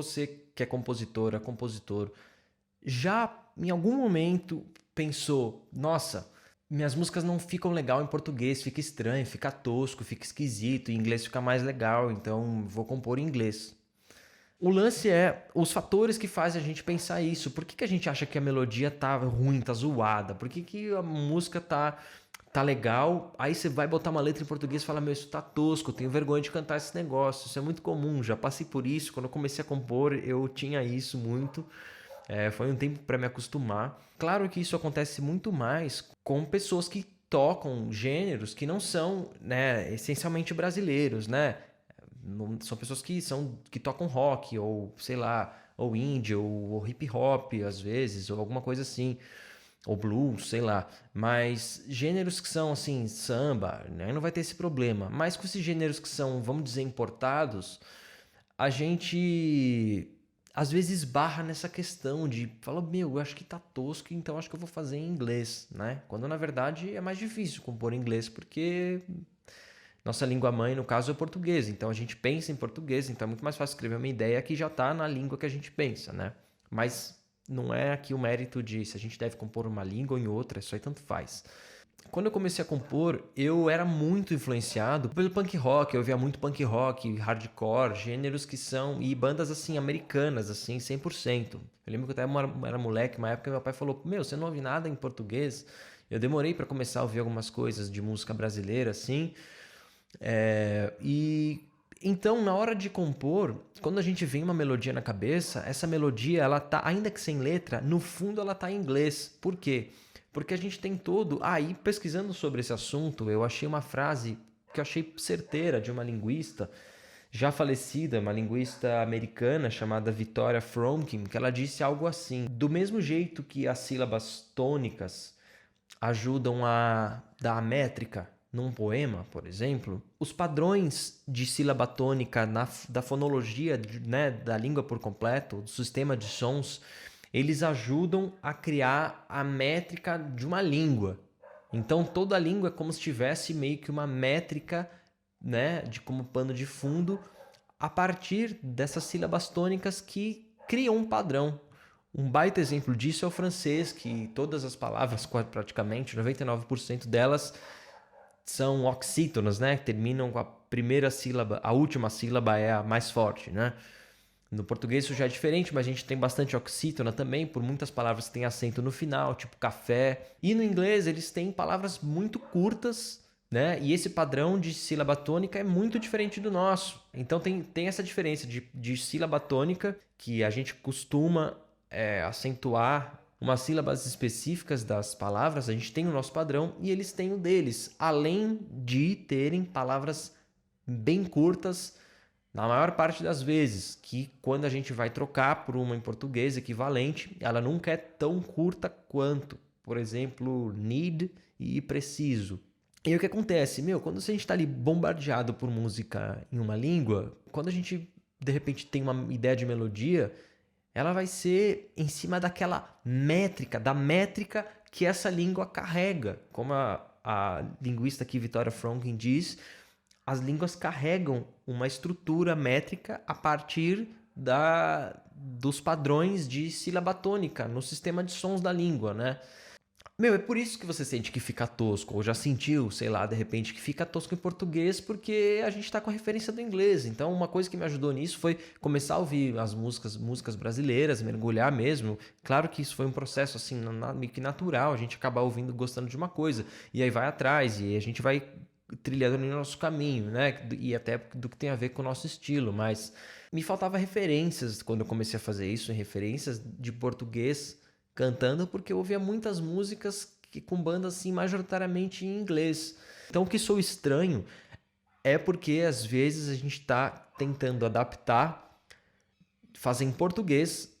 você que é compositora, compositor, já em algum momento pensou, nossa, minhas músicas não ficam legal em português, fica estranho, fica tosco, fica esquisito, em inglês fica mais legal, então vou compor em inglês. O lance é os fatores que fazem a gente pensar isso. Por que, que a gente acha que a melodia tá ruim, tá zoada? Por que, que a música tá legal? Aí você vai botar uma letra em português e fala, meu, isso tá tosco, eu tenho vergonha de cantar esse negócio. Isso é muito comum, já passei por isso. Quando eu comecei a compor, eu tinha isso muito. Foi um tempo para me acostumar. Claro que isso acontece muito mais com pessoas que tocam gêneros que não são, né, essencialmente brasileiros, né? São pessoas que tocam rock ou sei lá, ou indie ou hip hop às vezes, ou alguma coisa assim, ou blues, sei lá. Mas gêneros que são assim, samba, né, não vai ter esse problema. Mas com esses gêneros que são, vamos dizer, importados, a gente às vezes barra nessa questão de fala, meu, eu acho que tá tosco, então acho que eu vou fazer em inglês, né? Quando na verdade é mais difícil compor em inglês, porque nossa língua mãe, no caso, é o português. Então a gente pensa em português, então é muito mais fácil escrever uma ideia que já está na língua que a gente pensa, né? Mas não é aqui o mérito de se a gente deve compor uma língua ou em outra, isso aí tanto faz. Quando eu comecei a compor, eu era muito influenciado pelo punk rock, eu ouvia muito punk rock, hardcore, gêneros que são, e bandas assim, americanas, assim, 100%. Eu lembro que eu até era moleque, uma época meu pai falou, meu, você não ouve nada em português? Eu demorei para começar a ouvir algumas coisas de música brasileira, assim, e então, na hora de compor, quando a gente vem uma melodia na cabeça, essa melodia, ela tá, ainda que sem letra, no fundo ela tá em inglês. Por quê? Porque a gente tem todo. Aí, pesquisando sobre esse assunto, eu achei uma frase que eu achei certeira de uma linguista já falecida, uma linguista americana chamada Victoria Fromkin, que ela disse algo assim: do mesmo jeito que as sílabas tônicas ajudam a dar a métrica num poema, por exemplo, os padrões de sílaba tônica da fonologia, né, da língua por completo, do sistema de sons, eles ajudam a criar a métrica de uma língua. Então toda a língua é como se tivesse meio que uma métrica, né, de como pano de fundo, a partir dessas sílabas tônicas que criam um padrão. Um baita exemplo disso é o francês, que todas as palavras, praticamente 99% delas, são oxítonas, né? Terminam com a primeira sílaba, a última sílaba é a mais forte, né? No português isso já é diferente, mas a gente tem bastante oxítona também, por muitas palavras que têm acento no final, tipo café. E no inglês eles têm palavras muito curtas, né? E esse padrão de sílaba tônica é muito diferente do nosso. Então tem essa diferença de sílaba tônica, que a gente costuma acentuar umas sílabas específicas das palavras, a gente tem o nosso padrão e eles têm o deles, além de terem palavras bem curtas na maior parte das vezes, que quando a gente vai trocar por uma em português equivalente, ela nunca é tão curta quanto, por exemplo, need e preciso. E aí o que acontece? Meu, quando a gente está ali bombardeado por música em uma língua, quando a gente de repente tem uma ideia de melodia, ela vai ser em cima daquela métrica, da métrica que essa língua carrega. Como a linguista aqui, Victoria Franklin, diz, as línguas carregam uma estrutura métrica a partir dos padrões de sílaba tônica no sistema de sons da língua, né? Meu, é por isso que você sente que fica tosco, ou já sentiu, sei lá, de repente, que fica tosco em português, porque a gente tá com a referência do inglês. Então, uma coisa que me ajudou nisso foi começar a ouvir as músicas brasileiras, mergulhar mesmo. Claro que isso foi um processo, assim, meio que natural, a gente acaba ouvindo, gostando de uma coisa, e aí vai atrás, e a gente vai trilhando no nosso caminho, né? E até do que tem a ver com o nosso estilo, mas me faltava referências quando eu comecei a fazer isso, referências de português cantando, porque eu ouvia muitas músicas com bandas assim majoritariamente em inglês. Então o que sou estranho é porque às vezes a gente está tentando adaptar, fazer em português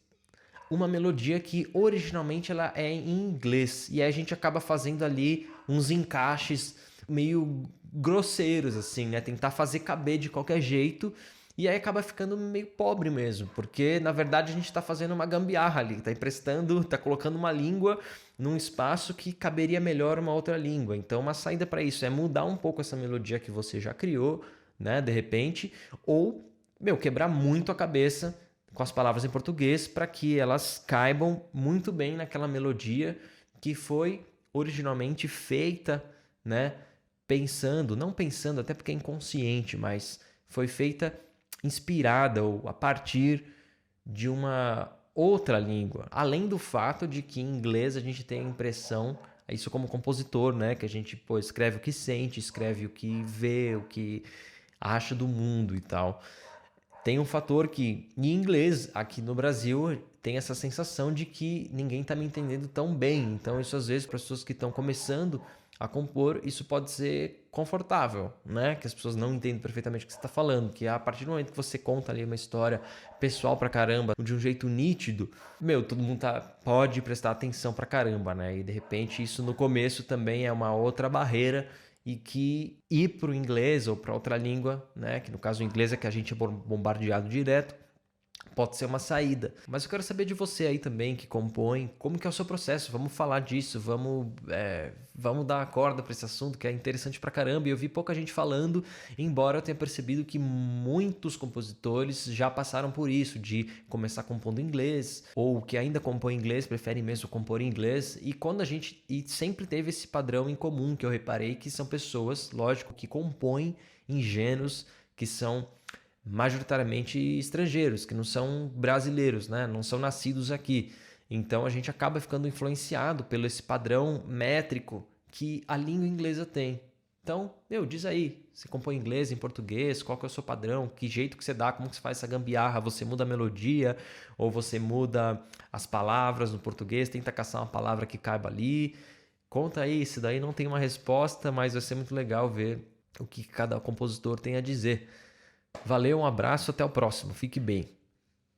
uma melodia que originalmente ela é em inglês, e aí a gente acaba fazendo ali uns encaixes meio grosseiros assim, né? Tentar fazer caber de qualquer jeito. E aí acaba ficando meio pobre mesmo, porque na verdade a gente está fazendo uma gambiarra ali, está emprestando, está colocando uma língua num espaço que caberia melhor uma outra língua. Então uma saída para isso é mudar um pouco essa melodia que você já criou, né, de repente, ou, meu, quebrar muito a cabeça com as palavras em português para que elas caibam muito bem naquela melodia que foi originalmente feita, né? Não pensando, até porque é inconsciente, mas foi feita inspirada ou a partir de uma outra língua. Além do fato de que em inglês a gente tem a impressão, isso como compositor, né? Que a gente escreve o que sente, escreve o que vê, o que acha do mundo e tal. Tem um fator que, em inglês, aqui no Brasil, tem essa sensação de que ninguém está me entendendo tão bem. Então, isso às vezes, para as pessoas que estão começando a compor, isso pode ser confortável, né? Que as pessoas não entendem perfeitamente o que você está falando. Que a partir do momento que você conta ali uma história pessoal pra caramba, de um jeito nítido, todo mundo pode prestar atenção pra caramba, né? E de repente, isso no começo também é uma outra barreira e que ir para o inglês ou para outra língua, né, que no caso o inglês é que a gente é bombardeado direto, pode ser uma saída. Mas eu quero saber de você aí também que compõe, como que é o seu processo? Vamos falar disso, vamos dar a corda para esse assunto que é interessante pra caramba. E eu vi pouca gente falando, embora eu tenha percebido que muitos compositores já passaram por isso, de começar compondo em inglês, ou que ainda compõe em inglês, preferem mesmo compor em inglês. E sempre teve esse padrão em comum que eu reparei, que são pessoas, lógico, que compõem em gêneros que são majoritariamente estrangeiros, que não são brasileiros, né? Não são nascidos aqui. Então a gente acaba ficando influenciado pelo esse padrão métrico que a língua inglesa tem. Então, diz aí, você compõe em inglês, em português, qual que é o seu padrão, que jeito que você dá, como que você faz essa gambiarra, você muda a melodia ou você muda as palavras no português, tenta caçar uma palavra que caiba ali. Conta aí, isso daí não tem uma resposta, mas vai ser muito legal ver o que cada compositor tem a dizer. Valeu, um abraço, até o próximo. Fique bem.